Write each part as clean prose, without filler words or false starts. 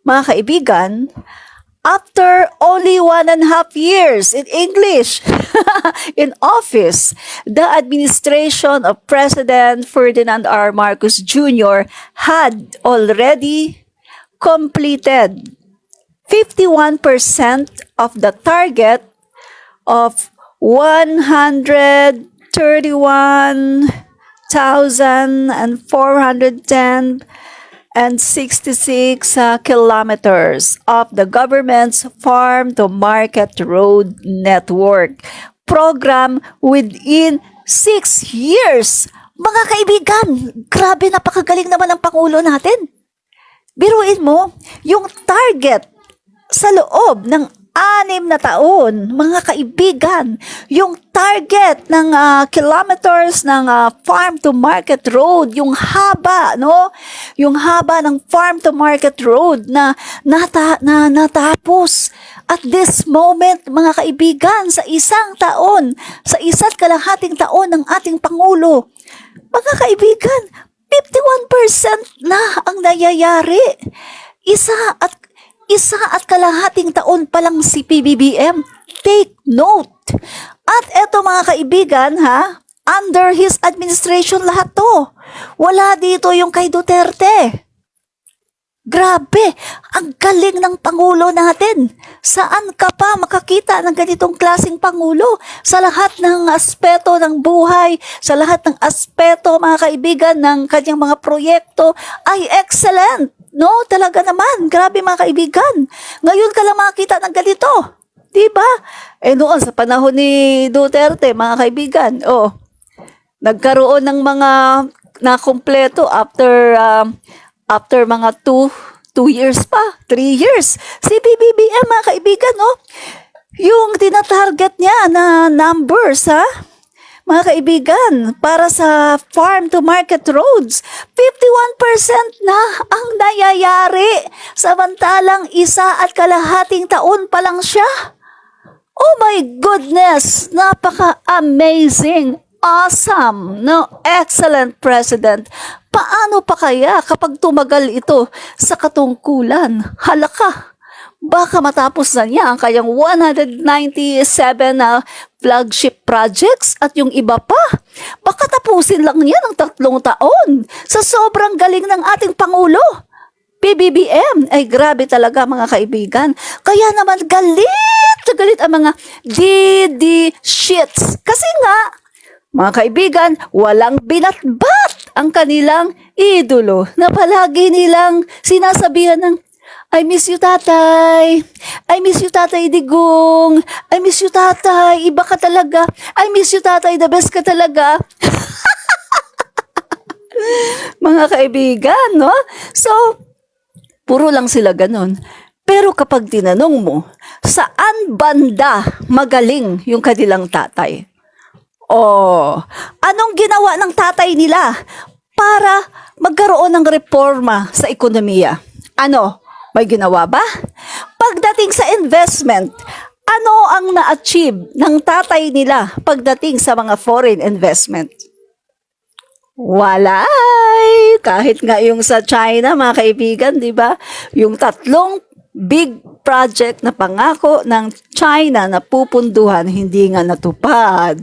mga kaibigan, after only 1.5 years in English in office, the administration of President Ferdinand R. Marcos Jr. had already completed 51% of the target of 131,410 and 66 kilometers of the government's farm-to-market road network program within 6 years. Mga kaibigan, grabe, napakagaling naman ang Pangulo natin. Biruin mo, yung target sa loob ng 6 na taon, mga kaibigan, yung target ng kilometers ng farm-to-market road, yung haba, no? Yung haba ng farm-to-market road na natapos at this moment, mga kaibigan, sa isang taon, sa isa't kalahating taon ng ating Pangulo. Mga kaibigan, 51% na ang nangyayari. Isa at kalahating taon pa lang si PBBM. Take note. At eto mga kaibigan, under his administration lahat to. Wala dito yung kay Duterte. Grabe, ang galing ng Pangulo natin. Saan ka pa makakita ng ganitong klaseng Pangulo? Sa lahat ng aspeto ng buhay, sa lahat ng aspeto, mga kaibigan, ng kanyang mga proyekto, ay excellent. No, talaga naman. Grabe mga kaibigan. Ngayon ka lang makakita ng ganito. Diba? Noon, sa panahon ni Duterte, mga kaibigan, nagkaroon ng mga nakumpleto after mga 2 years pa, 3 years. Si PBBM, mga kaibigan, yung tinatarget niya na numbers, mga kaibigan, para sa farm-to-market roads, 51% na ang nangyayari. Samantalang 1 at kalahating taon pa lang siya. Oh my goodness! Napaka-amazing! Awesome! No? Excellent President. Paano pa kaya kapag tumagal ito sa katungkulan? Halaka! Baka matapos na niya ang kayang 197 na flagship projects at yung iba pa. Baka tapusin lang niya ng 3 taon sa sobrang galing ng ating Pangulo. PBBM, ay grabe talaga mga kaibigan. Kaya naman galit na galit ang mga DD shits. Kasi nga, mga kaibigan, walang binatbat ang kanilang idolo na palagi nilang sinasabihan ng I miss you, tatay. I miss you, tatay Digong. I miss you, tatay. Iba ka talaga. I miss you, tatay. The best ka talaga. Mga kaibigan, no? So, puro lang sila ganun. Pero kapag tinanong mo, saan banda magaling yung kanilang tatay? Anong ginawa ng tatay nila para magkaroon ng reforma sa ekonomiya? May ginawa ba? Pagdating sa investment, ano ang na-achieve ng tatay nila pagdating sa mga foreign investment? Wala. Kahit nga yung sa China, mga kaibigan, di ba? Yung 3 big project na pangako ng China na pupunduhan, hindi nga natupad.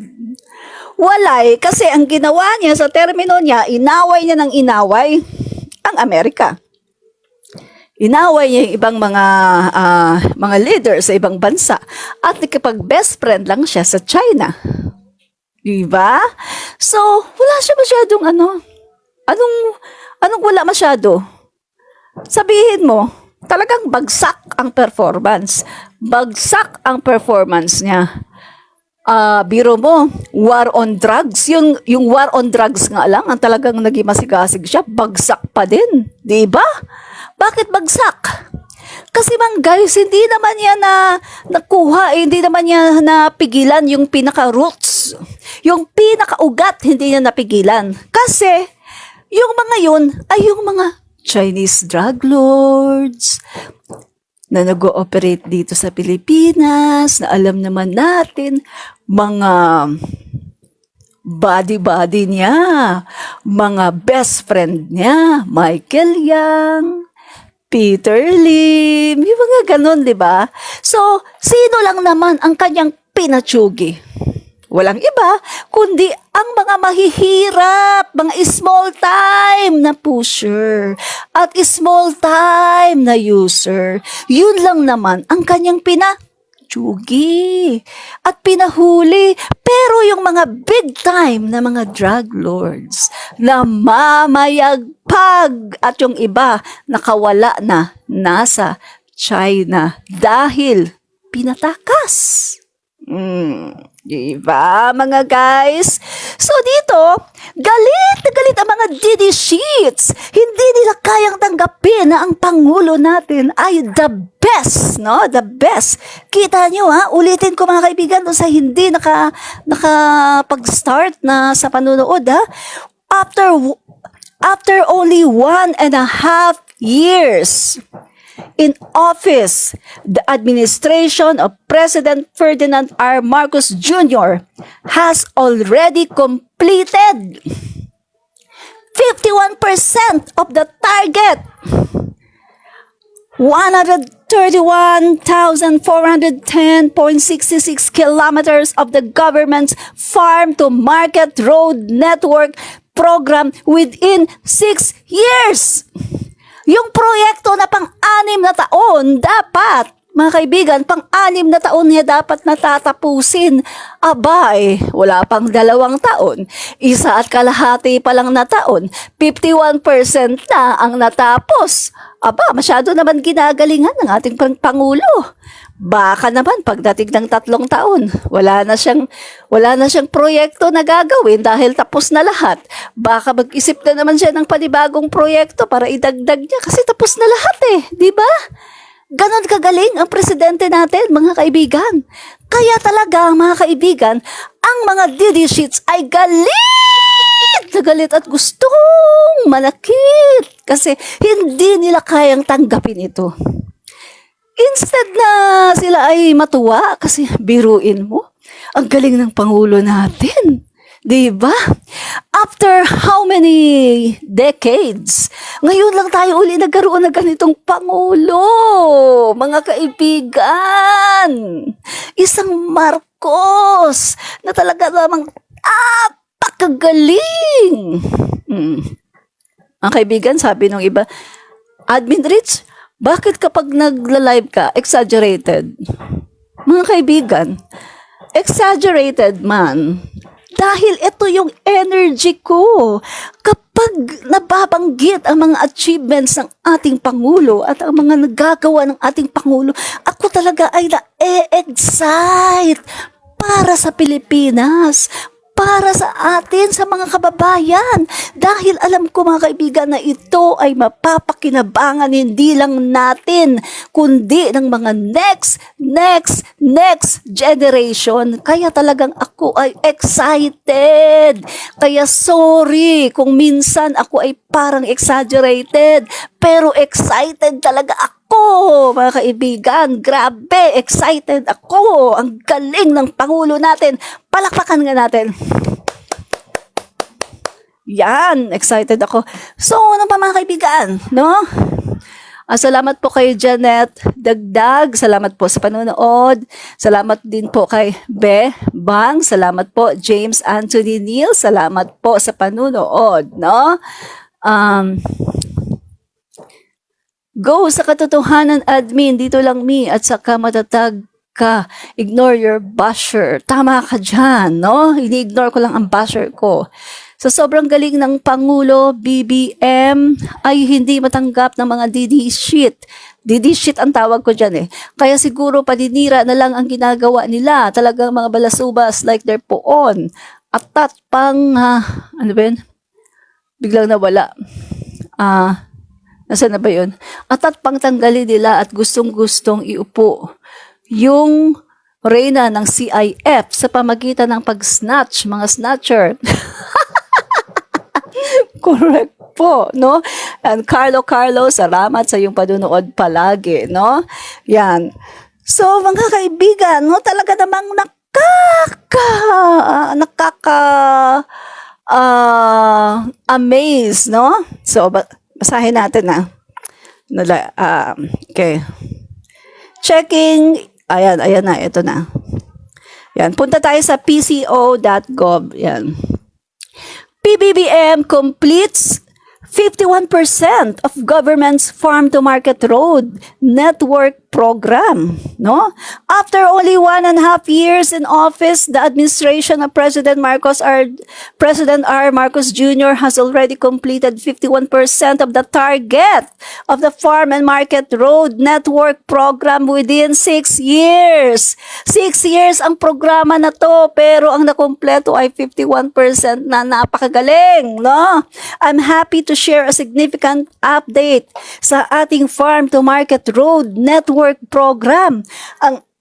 Wala kasi ang ginawa niya sa termino niya, inaway niya ng inaway ang Amerika. Inaway niya yung ibang mga leaders sa ibang bansa at nakipag best friend lang siya sa China. Diba? So, wala siya masyadong anong wala masyado? Sabihin mo, talagang bagsak ang performance. Bagsak ang performance niya. Biro mo, war on drugs. Yung war on drugs nga lang, ang talagang naging masigasig siya, bagsak pa din. Diba? Bakit bagsak? Kasi guys, hindi naman niya nakuha, hindi naman niya napigilan yung pinaka-roots. Yung pinaka-ugat, hindi niya napigilan. Kasi, yung mga yun ay yung mga Chinese drug lords na nag-ooperate dito sa Pilipinas, na alam naman natin, mga body niya, mga best friend niya, Michael Yang, Peter Lim, yung mga ganun, di ba? So, sino lang naman ang kanyang pinatsugi? Walang iba, kundi ang mga mahihirap, mga small time na pusher at small time na user. Yun lang naman ang kanyang pinatsugi at pinahuli. Pero yung mga big time na mga drug lords na mamayagpag at yung iba nakawala na nasa China dahil pinatakas. Diba, mga guys? So dito, galit na galit ang mga DD sheets. Hindi nila kayang tanggapin na ang Pangulo natin ay the best, no? The best. Kita nyo, ha? Ulitin ko, mga kaibigan, doon sa hindi nakapag-start na sa panunood, ha? After only 1.5 years in office, the administration of President Ferdinand R. Marcos Jr. has already completed 51% of the target, 131,410.66 kilometers of the government's farm-to-market road network program within 6 years. Yung proyekto na pang-anim na taon, dapat, mga kaibigan, pang-anim na taon niya dapat natatapusin. Abay, wala pang 2 taon. 1.5 pa lang na taon. 51% na ang natapos. Aba, masyado naman ginagalingan ng ating Pangulo. Baka naman pagdating ng 3 taon, wala na siyang proyekto na gagawin dahil tapos na lahat. Baka mag-isip na naman siya ng panibagong proyekto para idagdag niya kasi tapos na lahat di ba? Ganon kagaling ang presidente natin, mga kaibigan. Kaya talaga, mga kaibigan, ang mga DD sheets ay galit na galit at gustong manakit kasi hindi nila kayang tanggapin ito. Instead na sila ay matuwa kasi biruin mo, ang galing ng Pangulo natin. Diba? After how many decades, ngayon lang tayo uli nagkaroon ng ganitong Pangulo, mga kaibigan. Isang Marcos na talaga namang napakagaling. Ang kaibigan, sabi nung iba, Admin Rich, bakit kapag nagla-live ka, exaggerated? Mga kaibigan, exaggerated man. Dahil ito yung energy ko. Kapag nababanggit ang mga achievements ng ating Pangulo at ang mga nagagawa ng ating Pangulo, ako talaga ay na-excite para sa Pilipinas, para sa atin, sa mga kababayan. Dahil alam ko, mga kaibigan, na ito ay mapapakinabangan hindi lang natin, kundi ng mga next generation. Kaya talagang ako ay excited. Kaya sorry kung minsan ako ay parang exaggerated, pero excited talaga ako, mga kaibigan. Grabe, excited ako. Ang galing ng Pangulo natin. Palakpakan nga natin. Yan, excited ako. So, ano pa, mga kaibigan, no? Salamat po kay Janet Dagdag. Salamat po sa panonood. Salamat din po kay Bang. Salamat po, James Anthony Neal. Salamat po sa panonood, no? Go sa katotohanan, admin. Dito lang me at saka matatag ka. Ignore your basher. Tama ka dyan, no? Ini-ignore ko lang ang basher ko. Sa sobrang galing ng Pangulo, BBM ay hindi matanggap ng mga DD shit. DD shit ang tawag ko dyan Kaya siguro paninira na lang ang ginagawa nila. Talagang mga balasubas like their poon. At pang, ano ba yun? Biglang nawala. Nasaan na ba yun? At pang tanggalin nila at gustong-gustong iupo yung reyna ng CIF sa pamagitan ng pag-snatch, mga snatcher. Correct po, no? And Carlo, salamat sa iyong panunood palagi, no? Yan. So, mga kaibigan, no, talaga namang amaze, no? So, basahin natin Okay. Checking. Ayan na, ito na. Yan, punta tayo sa pco.gov. Yan. PBBM completes 51% of government's farm-to-market road network program, no? After only 1.5 years in office, the administration of President R. Marcos Jr. has already completed 51% of the target of the farm and market road network program within 6 years. 6 years ang programa na to, pero ang nakompleto ay 51% na. Napakagaling, no? I'm happy to share a significant update sa ating farm-to-market road network program.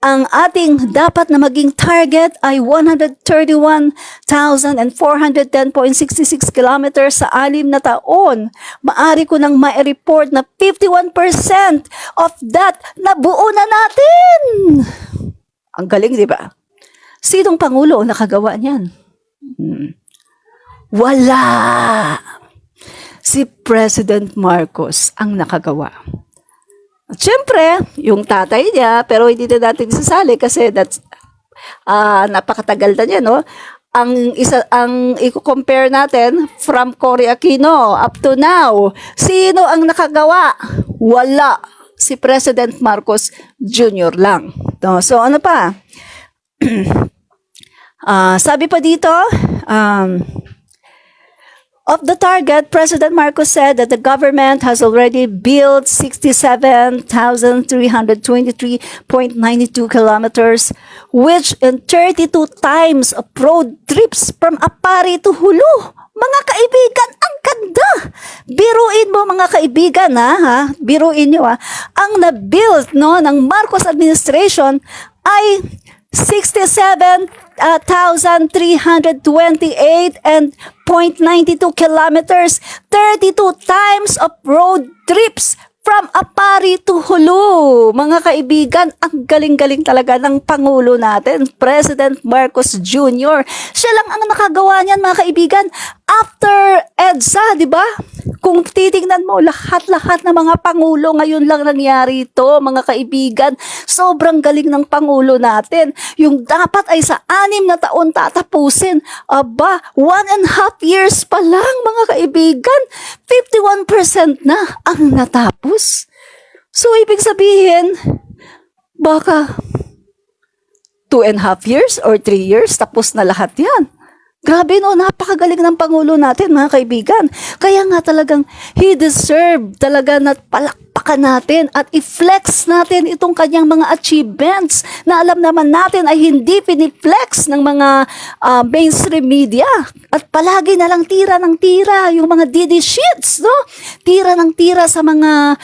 Ang ating dapat na maging target ay 131,410.66 kilometers sa 6 na taon. Maari ko nang ma-report na 51% of that nabuo na natin. Ang galing, di ba? Sinong Pangulo nakagawa niyan? Wala! Si President Marcos ang nakagawa. At syempre, yung tatay niya, pero hindi na natin isasali kasi that's napakatagal na niya, no? Ang i-compare natin from Cory Aquino up to now, sino ang nakagawa? Wala. Si President Marcos Jr. lang. No? So ano pa? Sabi pa dito, of the target, President Marcos said that the government has already built 67,323.92 kilometers, which in 32 times of road trips from Apari to Hulu. Mga kaibigan, ang ganda! Biruin mo mga kaibigan, ha? Biruin nyo, ha? Ang na-build, no, ng Marcos administration ay 67,328 and 0.92 kilometers, 32 times of road trips from Apari to Hulu. Mga kaibigan, ang galing-galing talaga ng Pangulo natin, President Marcos Jr. Siya lang ang nakagawa niyan, mga kaibigan. After EDSA, di ba? Kung titingnan mo, lahat-lahat ng mga Pangulo, ngayon lang nangyari ito, mga kaibigan. Sobrang galing ng Pangulo natin. Yung dapat ay sa 6 na taon tatapusin. Aba, 1.5 years pa lang, mga kaibigan. 51% na ang natapos. So, ibig sabihin, baka 2.5 years or 3 years, tapos na lahat yan. Grabe, no, napakagaling ng Pangulo natin, mga kaibigan. Kaya nga talagang he deserved talaga na palakpakan natin at i-flex natin itong kanyang mga achievements na alam naman natin ay hindi piniflex ng mga mainstream media. At palagi na lang tira ng tira yung mga DD sheets, no? Tira ng tira sa mga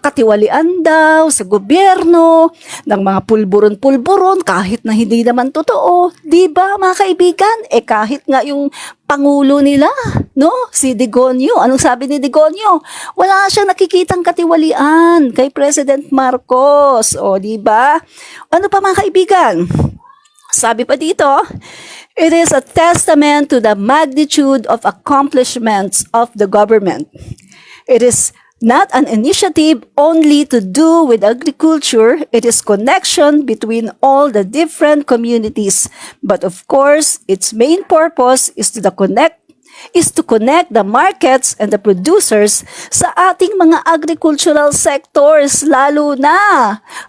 katiwalian daw sa gobyerno, ng mga pulburon-pulburon kahit na hindi naman totoo. Di ba, mga kaibigan? Kahit nga yung Pangulo nila, no? Si Digonio. Anong sabi ni Digonio? Wala siyang nakikitang katiwalian kay President Marcos. O, di ba? Ano pa, mga kaibigan? Sabi pa dito, it is a testament to the magnitude of accomplishments of the government. It is not an initiative only to do with agriculture, it is connection between all the different communities. But of course, its main purpose is to connect the markets and the producers sa ating mga agricultural sectors, lalo na.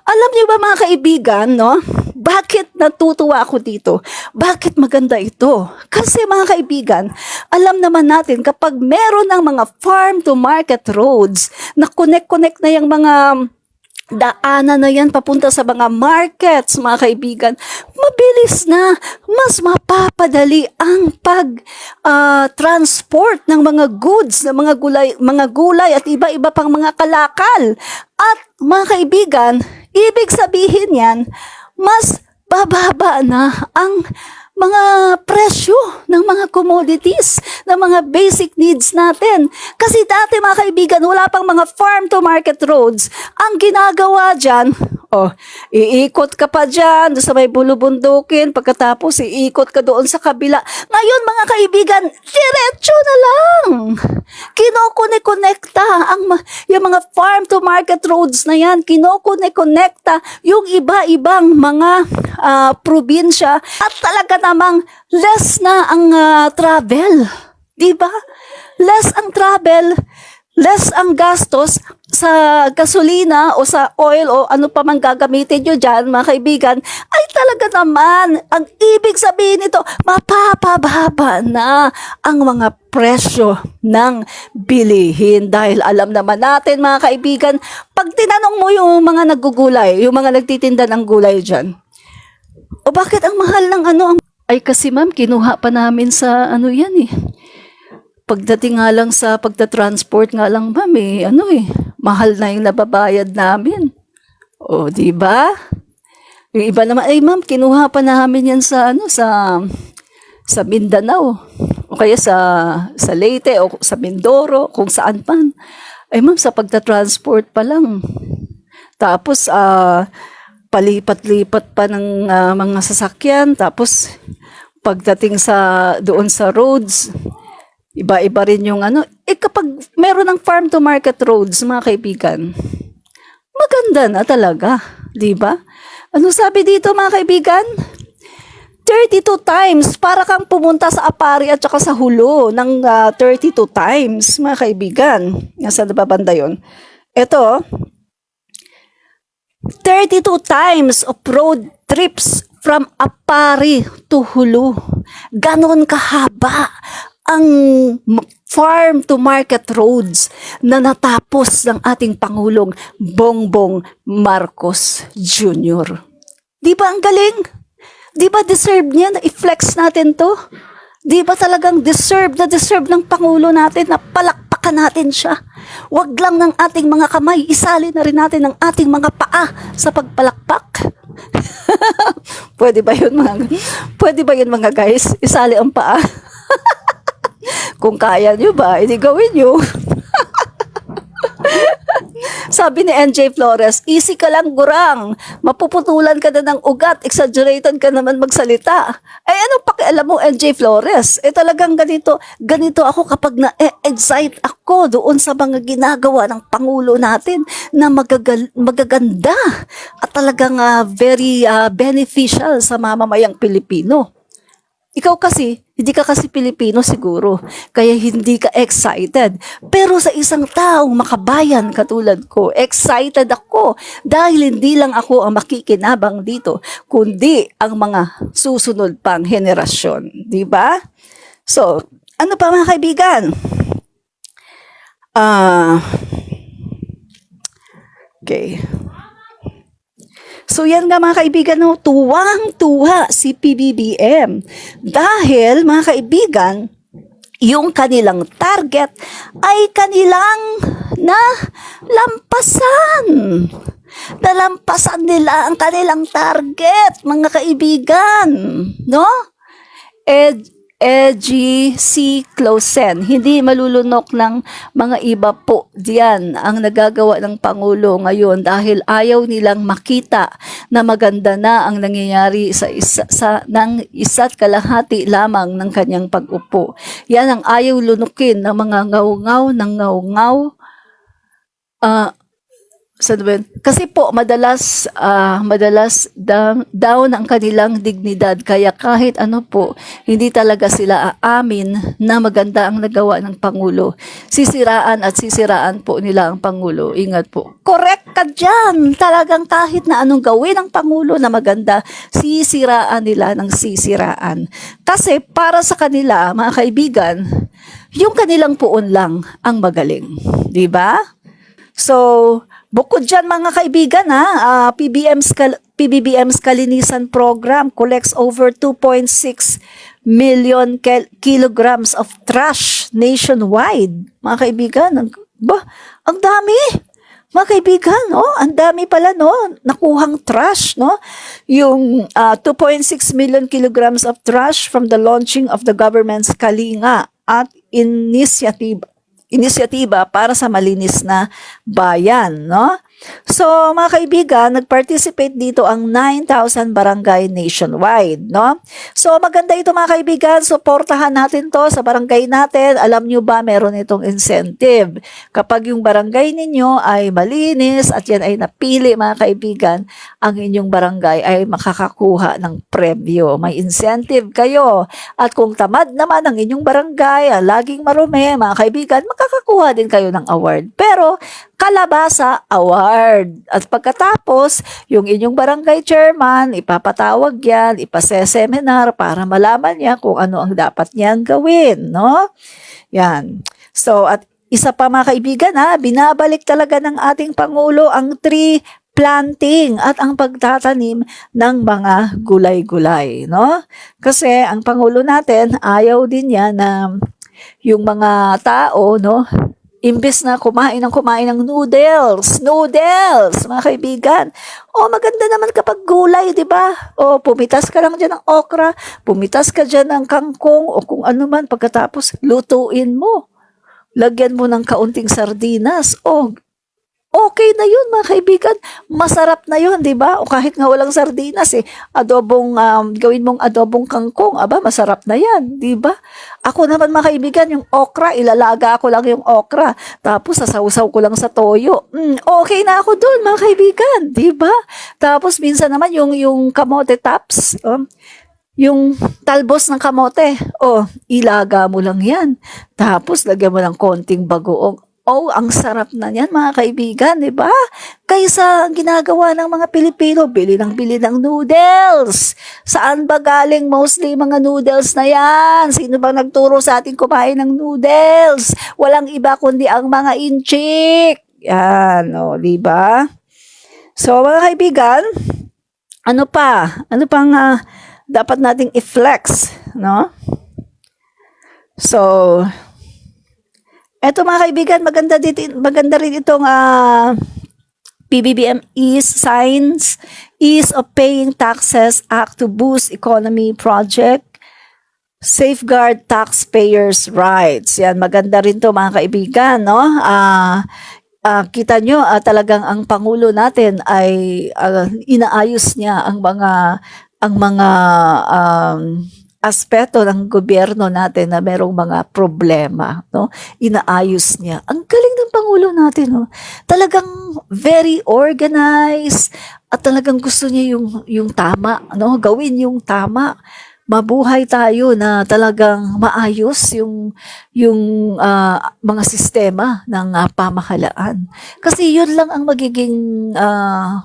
Alam niyo ba, mga kaibigan, no? Bakit natutuwa ako dito? Bakit maganda ito? Kasi, mga kaibigan, alam naman natin kapag meron ng mga farm-to-market roads na connect na yung mga daanan na yan papunta sa mga markets, mga kaibigan, mabilis na, mas mapapadali ang pag-transport ng mga goods, ng mga gulay at iba-iba pang mga kalakal. At mga kaibigan, ibig sabihin yan, mas bababa na ang mga presyo ng mga commodities, ng mga basic needs natin. Kasi dati, mga kaibigan, wala pang mga farm-to-market roads. Ang ginagawa dyan, Oh, iikot ka pa dyan sa may bulubundukin, pagkatapos iikot ka doon sa kabila. Ngayon mga kaibigan, diretso na lang. Kinokone-connecta yung mga farm to market roads na yan, kinokone-connecta yung iba-ibang mga probinsya at talaga namang less na ang travel. Diba? Less ang travel, less ang gastos sa gasolina o sa oil o ano pa man gagamitin nyo dyan, mga kaibigan, ay talaga naman, ang ibig sabihin nito, mapapababa na ang mga presyo ng bilihin. Dahil alam naman natin, mga kaibigan, pag tinanong mo yung mga naggugulay, yung mga nagtitinda ng gulay dyan, o bakit ang mahal ng ano? Ay kasi ma'am, kinuha pa namin sa ano yan eh. Pagdating nga lang sa pagta-transport nga lang ma'am mahal na yung nababayad namin. O, di ba? Yung iba naman, ay ma'am, kinuha pa namin yan sa sa Mindanao. O kaya sa Leyte o sa Mindoro, kung saan man. Ay ma'am, sa pagta-transport pa lang. Tapos, palipat-lipat pa ng mga sasakyan. Tapos, pagdating doon sa roads, iba-iba rin yung kapag meron ng farm to market roads, mga kaibigan, maganda na talaga, di ba? Ano sabi dito, mga kaibigan? 32 times, para kang pumunta sa Apari at saka sa Hulo ng 32 times, mga kaibigan. Nasaan na ba banda yun? Ito, 32 times of road trips from Apari to Hulo. Ganon kahaba ang farm to market roads na natapos ng ating Pangulong Bongbong Marcos Jr. Di ba ang galing? Di ba deserve niya na i-flex natin to? Di ba talagang deserve ng Pangulo natin na palakpakan natin siya? Wag lang ng ating mga kamay, isali na rin natin ang ating mga paa sa pagpalakpak. Pwede ba yun mga guys? Isali ang paa. Kung kaya nyo ba, hindi gawin nyo. Sabi ni NJ Flores, easy ka lang gurang. Mapuputulan ka na ng ugat, exaggerated ka naman magsalita. Ay anong pakialam mo NJ Flores? Talagang ganito ako kapag na-excite ako doon sa mga ginagawa ng Pangulo natin na magaganda at talagang very beneficial sa mamamayang Pilipino. Ikaw kasi, hindi ka kasi Pilipino siguro, kaya hindi ka excited. Pero sa isang taong makabayan katulad ko, excited ako dahil hindi lang ako ang makikinabang dito, kundi ang mga susunod pang henerasyon. Di ba? So, ano pa mga kaibigan? Okay. So yan nga mga kaibigan, tuwang-tuwa si PBBM dahil mga kaibigan, yung kanilang target ay kanilang nalampasan. Nalampasan nila ang kanilang target, mga kaibigan, no? EGC Closen. Hindi malulunok ng mga iba po diyan ang nagagawa ng Pangulo ngayon dahil ayaw nilang makita na maganda na ang nangyayari ng isa't kalahati lamang ng kanyang pag-upo. Yan ang ayaw lunukin ng mga ngaw-ngaw. Kasi po madalas down ang kanilang dignidad, kaya kahit ano po hindi talaga sila aamin na maganda ang nagawa ng Pangulo. Sisiraan po nila ang Pangulo. Ingat po. Correct ka dyan. Talagang kahit na anong gawin ng Pangulo na maganda, sisiraan nila ng sisiraan. Kasi para sa kanila, mga kaibigan, yung kanilang puon lang ang magaling. Di ba? So, bukod dyan mga kaibigan, PBBM's Kalinisan Program collects over 2.6 million kilograms of trash nationwide. Mga kaibigan, ang dami. Mga kaibigan, ang dami pala, nakuhang trash, Yung 2.6 million kilograms of trash from the launching of the government's Kalinga at inisyatiba para sa malinis na bayan, So, mga kaibigan, nag-participate dito ang 9,000 barangay nationwide, no? So, maganda ito mga kaibigan, suportahan natin to sa barangay natin. Alam nyo ba, meron itong incentive. Kapag yung barangay ninyo ay malinis at yan ay napili mga kaibigan, ang inyong barangay ay makakakuha ng premyo. May incentive kayo. At kung tamad naman ang inyong barangay, laging marumi, mga kaibigan, makakakuha din kayo ng award. Pero, Kalabasa Award. At pagkatapos, yung inyong barangay chairman, ipapatawag yan, ipase-seminar para malaman niya kung ano ang dapat niyang gawin, no? Yan. So, at isa pa mga kaibigan binabalik talaga ng ating Pangulo ang tree planting at ang pagtatanim ng mga gulay-gulay, no? Kasi ang Pangulo natin, ayaw din niya na yung mga tao, no, imbes na kumain ng noodles, mga kaibigan. O, maganda naman kapag gulay, di ba? O, pumitas ka lang dyan ng okra, pumitas ka dyan ng kangkong, o kung ano man, pagkatapos, lutuin mo. Lagyan mo ng kaunting sardinas, o, okay na yun, mga kaibigan. Masarap na yun, di ba? O kahit nga walang sardinas, gawin mong adobong kangkong, masarap na yan, di ba? Ako naman, mga kaibigan, yung okra, ilalaga ko lang yung okra, tapos sasawsaw ko lang sa toyo. Okay na ako dun, mga kaibigan, di ba? Tapos minsan naman yung kamote tops, yung talbos ng kamote, ilaga mo lang yan. Tapos lagyan mo ng konting bagoong. Ang sarap na niyan mga kaibigan, di ba? Kaysa ginagawa ng mga Pilipino, bili ng noodles. Saan ba galing mostly mga noodles na yan? Sino bang nagturo sa atin kumain ng noodles? Walang iba kundi ang mga inchik. Yan, di ba? So mga kaibigan, ano pang dapat nating i-flex, no? So, eto mga kaibigan, maganda rin itong PBBM Ease of Paying Taxes Act to Boost Economy Project, Safeguard Taxpayers' Rights. Yan, maganda rin to mga kaibigan, no? Kita nyo, talagang ang Pangulo natin ay inaayos niya ang mga aspeto ng gobyerno natin na merong mga problema, no? Inaayos niya. Ang galing ng Pangulo natin, no? Talagang very organized at talagang gusto niya yung tama, no? Gawin yung tama. Mabuhay tayo na talagang maayos yung mga sistema ng pamahalaan. Kasi yun lang ang magiging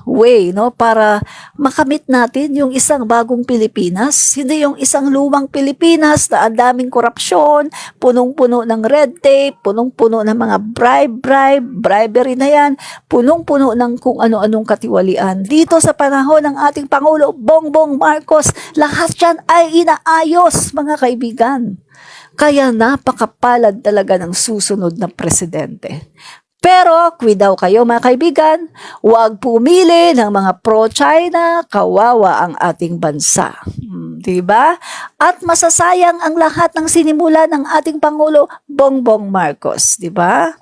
way, no, para makamit natin yung isang bagong Pilipinas, hindi yung isang lumang Pilipinas na ang daming korupsyon, punong-puno ng red tape, punong-puno ng mga bribery na yan, punong-puno ng kung ano-anong katiwalian. Dito sa panahon ng ating Pangulo Bongbong Marcos, lahat yan ay inaayos, mga kaibigan. Kaya napakapalad talaga ng susunod na presidente. Pero, kwidaw kayo mga kaibigan, huwag pumili ng mga pro-China, kawawa ang ating bansa. Diba? At masasayang ang lahat ng sinimula ng ating Pangulo Bongbong Marcos. Diba?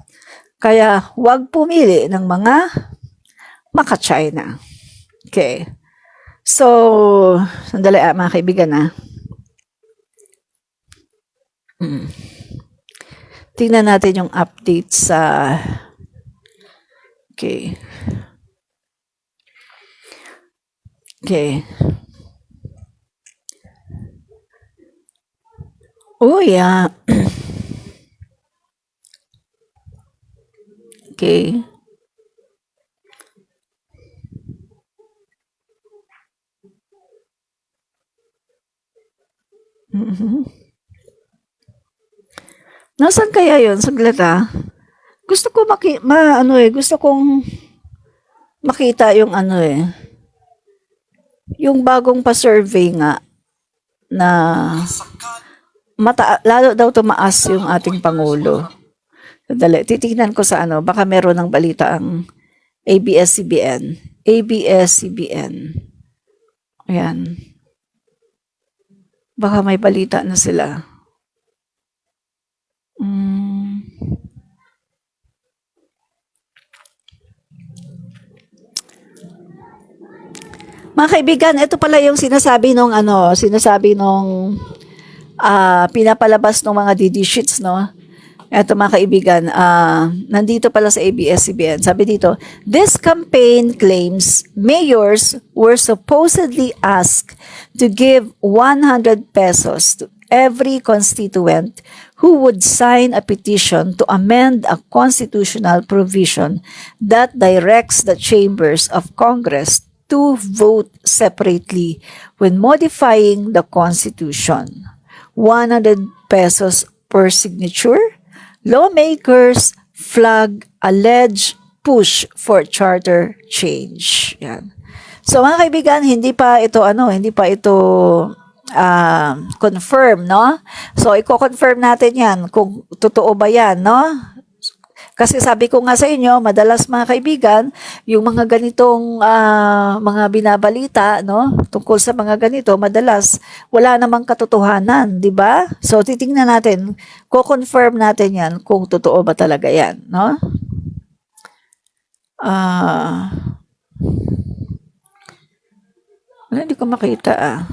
Kaya, huwag pumili ng mga maka-China. Okay. So, sandali mga kaibigan Tingnan natin yung update sa Okay. Oh yeah. Okay. Nasaan kaya yun? Saglit Gusto ko gusto kong makita yung yung bagong pa-survey nga na lalo daw tumaas yung ating Pangulo. Dali, titignan ko sa baka meron ng balita ang ABS-CBN. Ayan. Baka may balita na sila. Mga kaibigan, ito pala yung sinasabi nung pinapalabas ng mga DD sheets, no? Ito mga kaibigan, nandito pala sa ABS-CBN. Sabi dito, this campaign claims mayors were supposedly asked to give 100 pesos to every constituent who would sign a petition to amend a constitutional provision that directs the chambers of Congress to vote separately when modifying the Constitution. 100 pesos per signature. Lawmakers flag alleged push for charter change. Yan. So mga kaibigan, hindi pa ito confirm, no? So i-confirm natin 'yan kung totoo ba 'yan, no? Kasi sabi ko nga sa inyo, madalas mga kaibigan, yung mga ganitong mga binabalita, no, tungkol sa mga ganito, madalas wala namang katotohanan, di ba? So titingnan natin, ko-confirm natin 'yan kung totoo ba talaga 'yan, no? Hindi ko makita .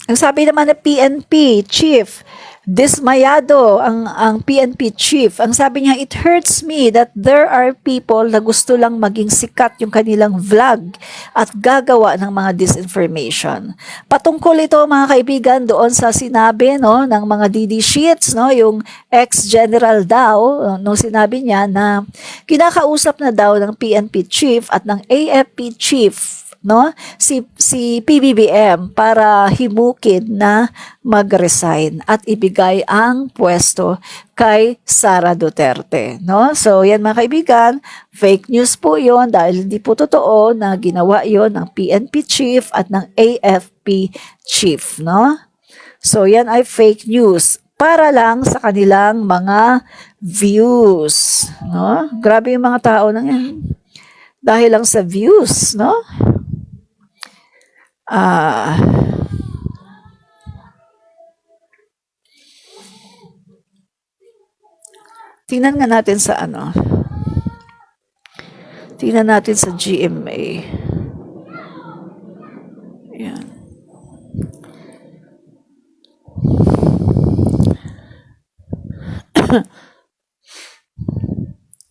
Ang sabi naman ng PNP chief, dismayado ang PNP chief. Ang sabi niya, it hurts me that there are people na gusto lang maging sikat yung kanilang vlog at gagawa ng mga disinformation. Patungkol ito mga kaibigan doon sa sinabi, no, ng mga DD sheets, no, yung ex-general daw, no, sinabi niya na kinakausap na daw ng PNP chief at ng AFP chief, no, si PBBM para himukin na mag-resign at ibigay ang pwesto kay Sara Duterte, no? So yan mga kaibigan, fake news po 'yon dahil hindi po totoo na ginawa 'yon ng PNP chief at ng AFP chief, no? So yan ay fake news para lang sa kanilang mga views, no? Grabe yung mga tao nang yan. Dahil lang sa views, no? Tingnan nga natin sa tingnan natin sa GMA. Yan.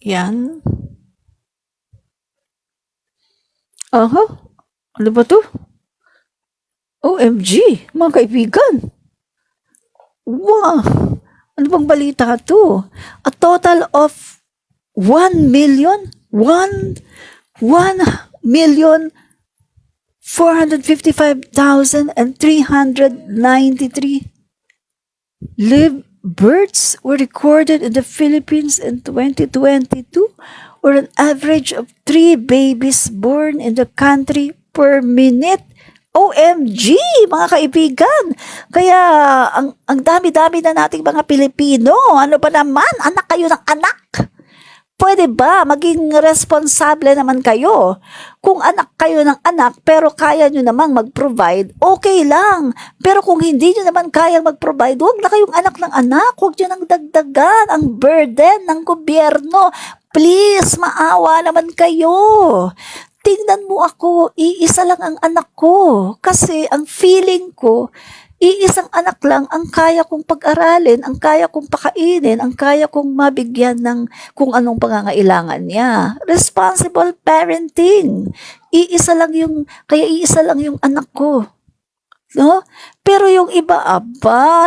Yan. Ano ba to? OMG, mga kaibigan. Wow! Ano bang balita to? A total of 1,455,393 live births were recorded in the Philippines in 2022, or an average of 3 babies born in the country per minute. OMG, mga kaibigan. Kaya, ang dami-dami na nating mga Pilipino. Ano ba naman? Anak kayo ng anak. Pwede ba? Maging responsable naman kayo. Kung anak kayo ng anak, pero kaya nyo namang mag-provide, okay lang. Pero kung hindi nyo naman kayang mag-provide, huwag na kayong anak ng anak. Huwag nyo nang dagdagan ang burden ng gobyerno. Please, maawa naman kayo. Tingnan mo ako, iisa lang ang anak ko. Kasi ang feeling ko, iisang anak lang ang kaya kong pag-aralin, ang kaya kong pakainin, ang kaya kong mabigyan ng kung anong pangangailangan niya. Responsible parenting. Iisa lang yung anak ko. No? Pero yung iba,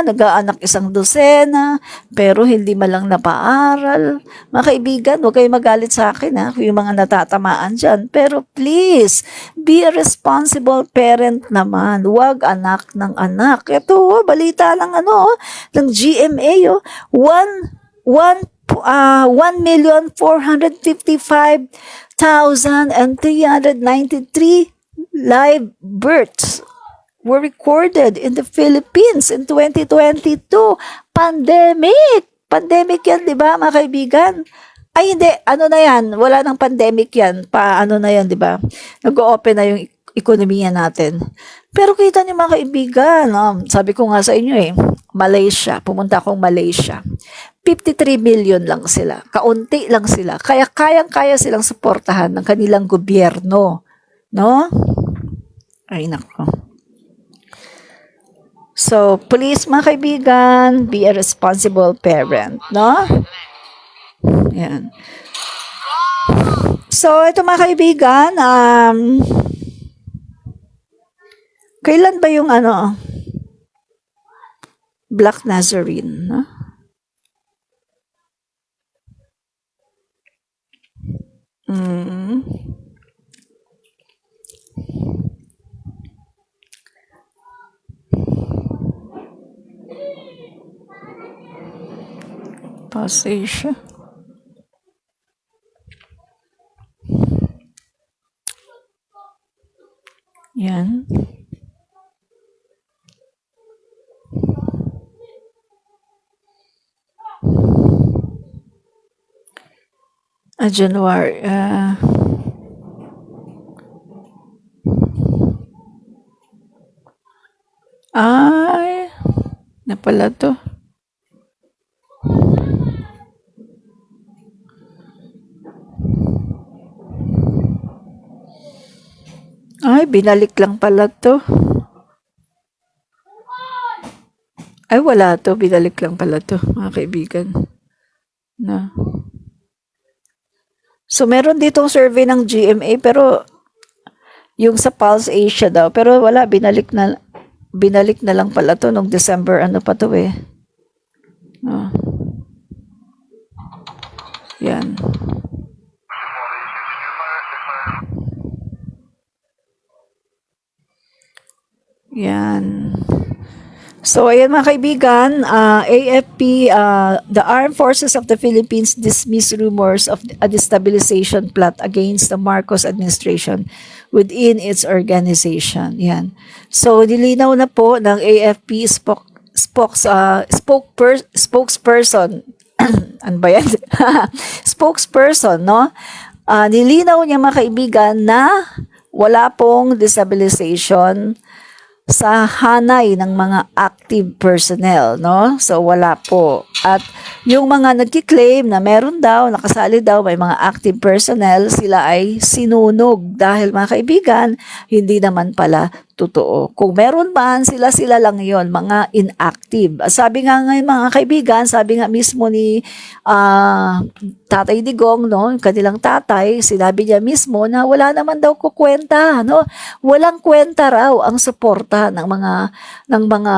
nag-aanak 1 dosena, pero hindi man lang napaaral. Mga kaibigan, huwag kayong magalit sa akin, kung yung mga natatamaan dyan. Pero please, be a responsible parent naman. Huwag anak ng anak. Ito, balita lang ng GMA, 1,455,393 live births were recorded in the Philippines in 2022. Pandemic! Pandemic yan, di ba, mga kaibigan? Ay, hindi. Ano na yan? Wala nang pandemic yan. Na yan, di ba? Nag-o-open na yung ekonomiya natin. Pero kita niyo, mga kaibigan, sabi ko nga sa inyo Malaysia. Pumunta akong Malaysia. 53 million lang sila. Kaunti lang sila. Kaya kayang-kaya silang suportahan ng kanilang gobyerno. No? Ay, nako. So, please mga kaibigan, be a responsible parent. No? Yan. So, ito mga kaibigan, kailan ba yung Black Nazarene, no? Passage. Yan. January. Ay, na pala to. Ay, binalik lang pala to. Ay, wala to. Binalik lang pala to, mga kaibigan. Na. So, meron ditong survey ng GMA, pero yung sa Pulse Asia daw. Pero wala, binalik na lang pala to nung December. Ano pa to eh. Yan. Yan. So, ayan mga kaibigan, AFP, the Armed Forces of the Philippines dismiss rumors of a destabilization plot against the Marcos administration within its organization. Yan. So, nilinaw na po ng AFP spokesperson, ano ba yan? Spokesperson, no? Nilinaw niya mga kaibigan na wala pong destabilization sa hanay ng mga active personnel, no? So, wala po. At yung mga nagkiklaim na meron daw, nakasali daw, may mga active personnel, sila ay sinunog dahil mga kaibigan, hindi naman pala totoo. Kung meron man, sila lang yon, mga inactive. Sabi nga ngayon mga kaibigan, sabi nga mismo ni Tatay Digong, no, kanilang tatay, sinabi niya mismo na wala naman daw kukwenta, no? Walang kwenta raw ang suporta ng mga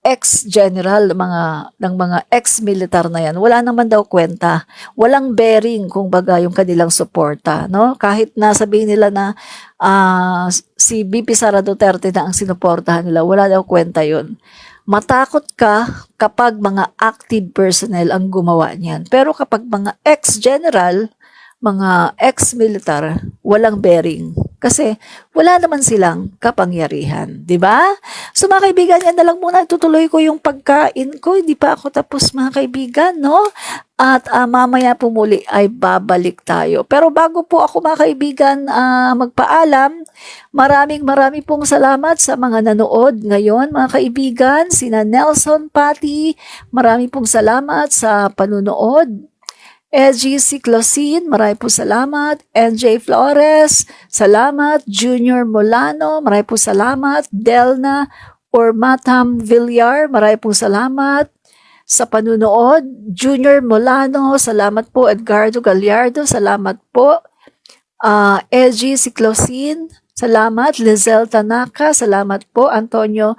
ex-general, ng mga ex-militar na yan. Wala naman daw kwenta. Walang bearing kung baga yung kanilang suporta, no? Kahit na sabihin nila na si BP Sara Duterte na ang sinuportahan nila, wala daw kwenta yun. Matakot ka kapag mga active personnel ang gumawa niyan. Pero kapag mga ex-general, mga ex-militar, walang bearing. Kasi wala naman silang kapangyarihan. Diba? So mga kaibigan, yan na lang muna. Tutuloy ko yung pagkain ko. Hindi pa ako tapos mga kaibigan, no? At mamaya po muli ay babalik tayo. Pero bago po ako mga kaibigan magpaalam, maraming pong salamat sa mga nanood ngayon mga kaibigan. Sina Nelson Pati, maraming pong salamat sa panunood. LGC Closin, maraming po salamat. NJ Flores, salamat. Junior Molano, maraming po salamat. Delna Ormatam Villar, maraming po salamat sa panunood. Junior Molano, salamat po. Edgardo Gallardo, salamat po. LGC Closin, salamat. Lizelle Tanaka, salamat po. Antonio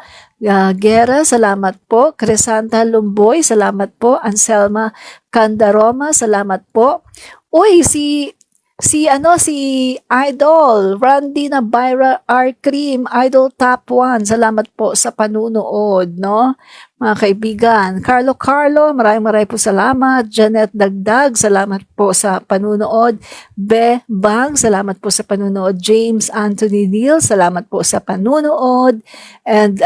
Guerra, salamat po. Cresanta Lumboy, salamat po. Anselma Candaroma, salamat po. Uy, si Idol Randy Nabaira R. Cream, Idol Top 1, salamat po sa panunood, no? Mga kaibigan, Carlo, maraming po salamat. Janet Dagdag, salamat po sa panunood. Be Bang, salamat po sa panunood. James Anthony Neal, salamat po sa panunood. And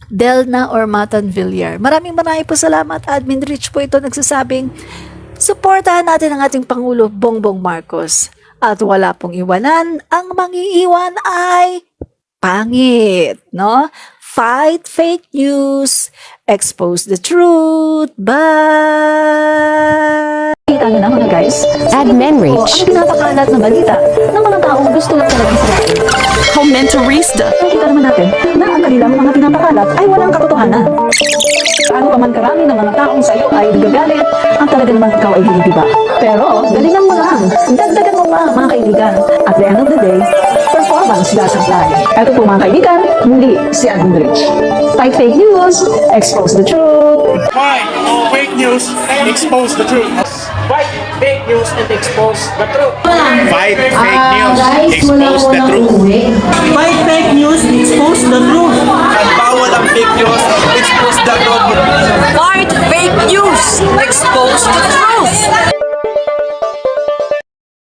Delna Ormatan Villar. Maraming po salamat. Admin Rich po ito nagsasabing, suportahan natin ang ating Pangulo Bongbong Marcos. At wala pong iwanan, ang mangiiwan ay pangit, no? fight fake news, expose the truth, bye! Kita nyo na mga guys, Admin ang reach. pinapakalat na balita ng mga taong gusto lang talaga Israel. Comentarista. Nakita naman natin na ang kanilang mga pinapakalat ay walang katotohanan. Paano pa man karami ng mga taong sa iyo ay nagagalit, ang talaga naman ikaw ay hinihiba. Pero, galingan mo lang. Dagdagan mo pa, mga kaibigan. At the end of the day, performance doesn't lie. Ito po mga kaibigan, muli si Admin Rich. Fight fake news, expose the truth. Fight fake news and expose the truth. Fight fake news and expose the truth. Fight fake news, expose the truth. Fight fake news, expose the truth. At bawal ang fake news, expose